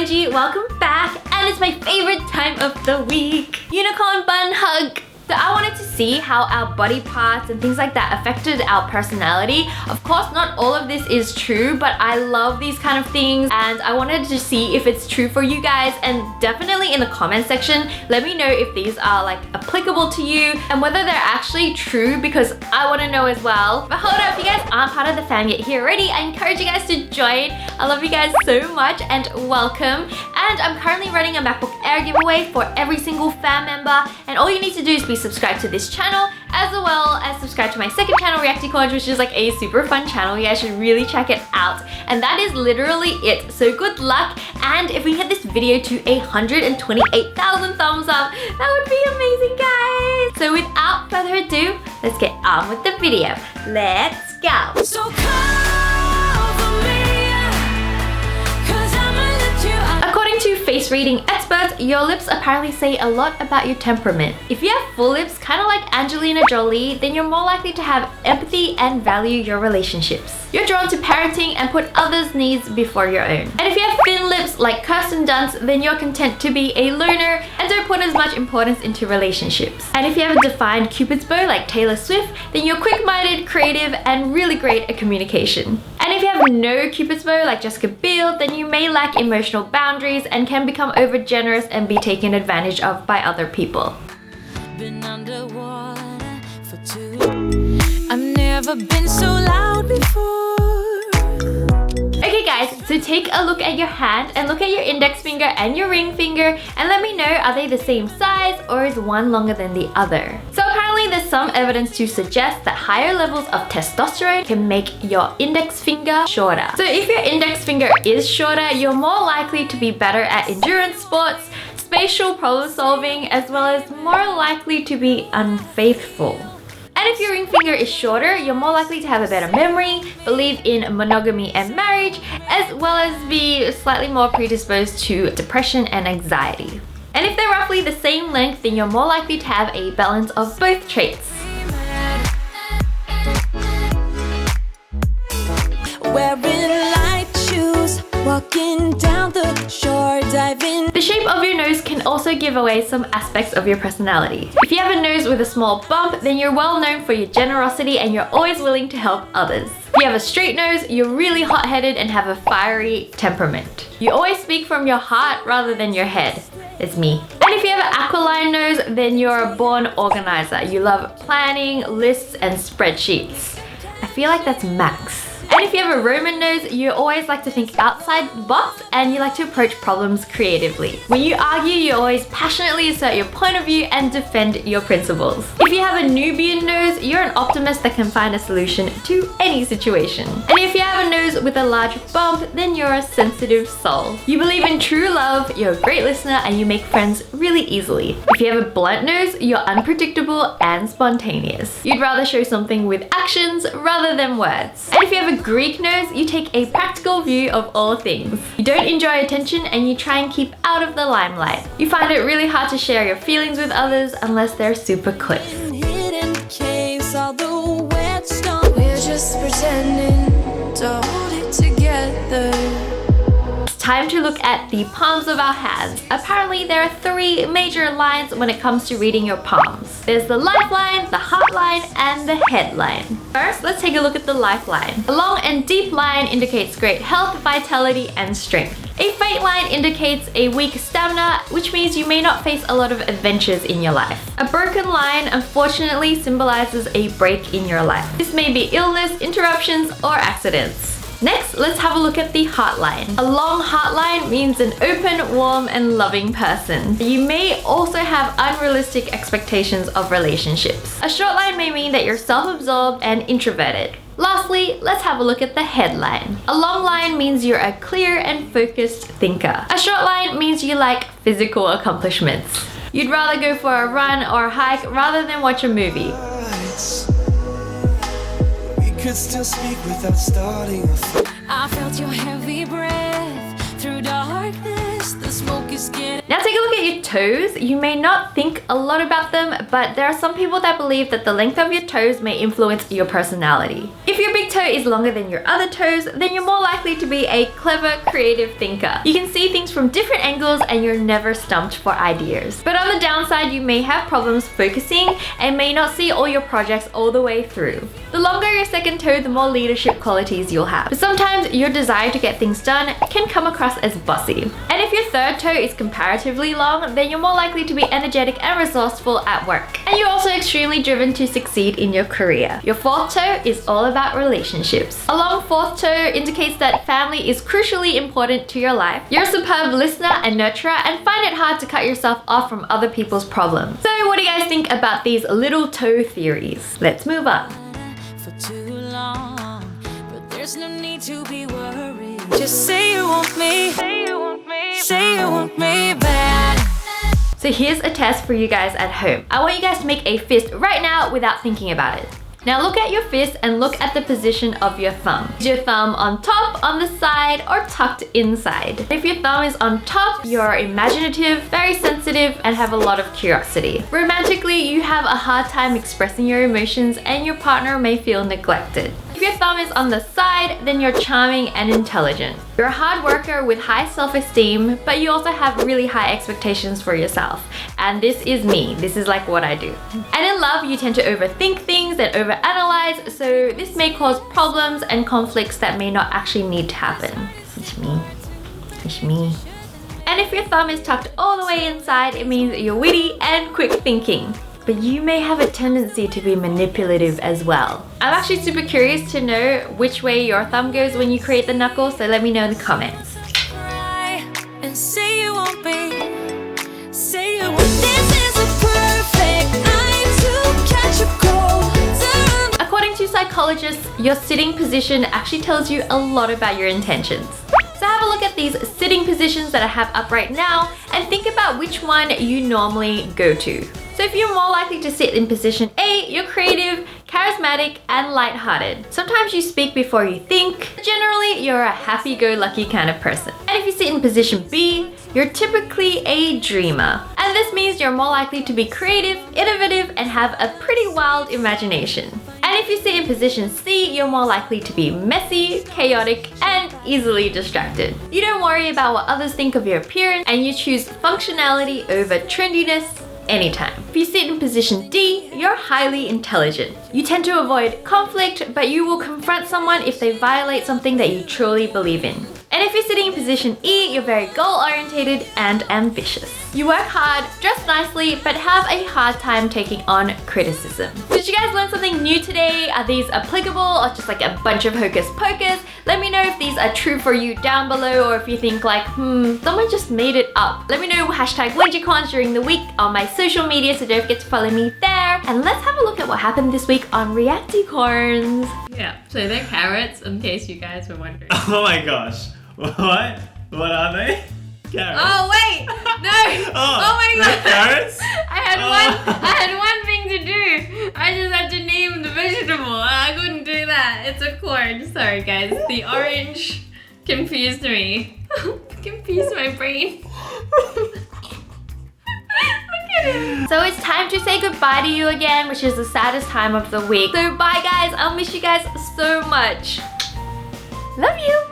Wengie, welcome back, and it's my favorite time of the week, unicorn bun hug. So I wanted to see how our body parts and things like that affected our personality. Of course, not all of this is true, but I love these kind of things and I wanted to see if it's true for you guys, and definitely in the comment section, let me know if these are like applicable to you and whether they're actually true, because I want to know as well. But hold up, if you guys aren't part of the fam yet here already, I encourage you guys to join. I love you guys so much and welcome. And I'm currently running a MacBook Air giveaway for every single fam member, and all you need to do is be subscribed to this channel as well as subscribe to my second channel, Reacticorns, which is like a super fun channel. You guys should really check it out. And that is literally it. So good luck, and if we hit this video to 128,000 thumbs up, that would be amazing, guys. So without further ado, let's get on with the video. Let's go. So according to face reading experts, your lips apparently say a lot about your temperament. If you have full lips, kind of like Angelina Jolie, then you're more likely to have empathy and value your relationships. You're drawn to parenting and put others' needs before your own. And if you have thin lips like Kirsten Dunst, then you're content to be a loner and don't put as much importance into relationships. And if you have a defined Cupid's bow like Taylor Swift, then you're quick-minded, creative, and really great at communication. And if you have no Cupid's bow like Jessica Biel, then you may lack emotional boundaries and can become over-generous and be taken advantage of by other people. Been underwater for two. I've never been so loud before. Okay guys, so take a look at your hand and look at your index finger and your ring finger and let me know, are they the same size or is one longer than the other? So apparently there's some evidence to suggest that higher levels of testosterone can make your index finger shorter. So if your index finger is shorter, you're more likely to be better at endurance sports, spatial problem solving, as well as more likely to be unfaithful. And if your ring finger is shorter, you're more likely to have a better memory, believe in monogamy and marriage, as well as be slightly more predisposed to depression and anxiety. And if they're roughly the same length, then you're more likely to have a balance of both traits. Wearing light shoes, walking down the shore, diving. The shape of your nose can also give away some aspects of your personality. If you have a nose with a small bump, then you're well known for your generosity and you're always willing to help others. If you have a straight nose, you're really hot-headed and have a fiery temperament. You always speak from your heart rather than your head. It's me. And if you have an aquiline nose, then you're a born organizer. You love planning, lists, and spreadsheets. I feel like that's Max. And if you have a Roman nose, you always like to think outside the box and you like to approach problems creatively. When you argue, you always passionately assert your point of view and defend your principles. If you have a Nubian nose, you're an optimist that can find a solution to any situation. And if you have a nose with a large bump, then you're a sensitive soul. You believe in true love, you're a great listener, and you make friends really easily. If you have a blunt nose, you're unpredictable and spontaneous. You'd rather show something with actions rather than words. And if you have a Greek nose, you take a practical view of all things. You don't enjoy attention and you try and keep out of the limelight. You find it really hard to share your feelings with others unless they're super close. Hidden caves, all the whetstone. We're just pretending to hold it together. Time to look at the palms of our hands. Apparently there are three major lines when it comes to reading your palms. There's the lifeline, the heart line, and the head line. First, let's take a look at the lifeline. A long and deep line indicates great health, vitality, and strength. A faint line indicates a weak stamina, which means you may not face a lot of adventures in your life. A broken line, unfortunately, symbolizes a break in your life. This may be illness, interruptions, or accidents. Next, let's have a look at the heart line. A long heart line means an open, warm, and loving person. You may also have unrealistic expectations of relationships. A short line may mean that you're self-absorbed and introverted. Lastly, let's have a look at the headline. A long line means you're a clear and focused thinker. A short line means you like physical accomplishments. You'd rather go for a run or a hike rather than watch a movie. Could still speak without starting a fight. I felt your heavy breath through darkness. The smoke is getting. Now take a look at your toes. You may not think a lot about them, but there are some people that believe that the length of your toes may influence your personality. If your big toe is longer than your other toes, then you're more likely to be a clever, creative thinker. You can see things from different angles and you're never stumped for ideas. But on the downside, you may have problems focusing and may not see all your projects all the way through. The longer your second toe, the more leadership qualities you'll have. But sometimes your desire to get things done can come across as bossy. And if your third toe is comparatively long, then you're more likely to be energetic and resourceful at work. And you're also extremely driven to succeed in your career. Your fourth toe is all about relationships. A long fourth toe indicates that family is crucially important to your life. You're a superb listener and nurturer and find it hard to cut yourself off from other people's problems. So what do you guys think about these little toe theories? Let's move on. For too long, but there's no need to be worried. Just say you want me, say you want me, say you want me bad. So here's a test for you guys at home. I want you guys to make a fist right now without thinking about it. Now look at your fist and look at the position of your thumb. Is your thumb on top, on the side, or tucked inside? If your thumb is on top, you're imaginative, very sensitive, and have a lot of curiosity. Romantically, you have a hard time expressing your emotions and your partner may feel neglected. If your thumb is on the side, then you're charming and intelligent. You're a hard worker with high self-esteem, but you also have really high expectations for yourself. And this is me. This is like what I do. And in love, you tend to overthink things and overanalyze, so this may cause problems and conflicts that may not actually need to happen. It's me. It's me. And if your thumb is tucked all the way inside, it means that you're witty and quick thinking. But you may have a tendency to be manipulative as well. I'm actually super curious to know which way your thumb goes when you create the knuckle, so let me know in the comments. And say you won't be, say you won't. This is a perfect night to catch a cold. According to psychologists, your sitting position actually tells you a lot about your intentions. So have a look at these sitting positions that I have up right now and think about which one you normally go to. So if you're more likely to sit in position A, you're creative, charismatic, and lighthearted. Sometimes you speak before you think. Generally, you're a happy-go-lucky kind of person. And if you sit in position B, you're typically a dreamer. And this means you're more likely to be creative, innovative, and have a pretty wild imagination. And if you sit in position C, you're more likely to be messy, chaotic, and easily distracted. You don't worry about what others think of your appearance, and you choose functionality over trendiness anytime. If you sit in position D, you're highly intelligent. You tend to avoid conflict, but you will confront someone if they violate something that you truly believe in. And if you're sitting in position E, you're very goal-orientated and ambitious. You work hard, dress nicely, but have a hard time taking on criticism. Did you guys learn something new today? Are these applicable or just like a bunch of hocus pocus? Let me know if these are true for you down below, or if you think like, someone just made it up. Let me know #WengieCons during the week on my social media, so don't forget to follow me there. And let's have a look at what happened this week on Reacticorns. Yeah, so they're carrots, in case you guys were wondering. Oh my gosh. What? What are they? Carrots. Oh wait! No! Oh my god! Carrots? I had one thing to do. I just had to name the vegetable. I couldn't do that. It's a corn. Sorry guys. The orange confused me. Confused my brain. So it's time to say goodbye to you again, which is the saddest time of the week. So bye guys, I'll miss you guys so much.